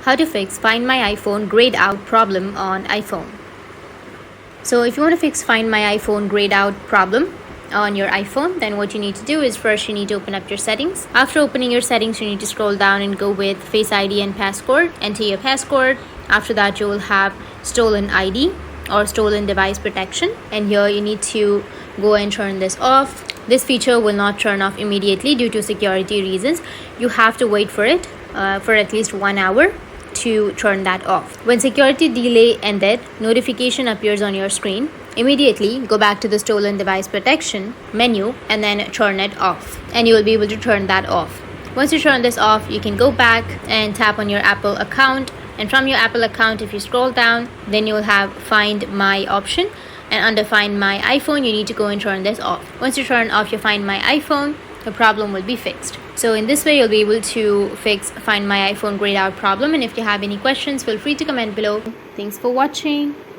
how to fix Find My iPhone grayed out problem on iPhone. So if you want to fix Find My iPhone grayed out problem on your iPhone, then what you need to do is first you need to open up your settings. After opening your settings, you need to scroll down and go with Face ID and Passcode. Enter your passcode. After that, you will have Stolen ID or Stolen Device Protection, and here you need to go and turn this off. This feature will not turn off immediately due to security reasons. You have to wait for it for at least 1 hour to turn that off. When security delay ended, notification appears on your screen. Immediately go back to the Stolen Device Protection menu and then turn it off, and you will be able to turn that off. Once you turn this off, you can go back and tap on your Apple account, and from your Apple account, if you scroll down, then you will have Find My option, and under Find My iPhone, you need to go and turn this off. Once you turn off your Find My iPhone, the problem will be fixed. So in this way, you'll be able to fix Find My iPhone grayed out problem, and if you have any questions, feel free to comment below. Thanks for watching.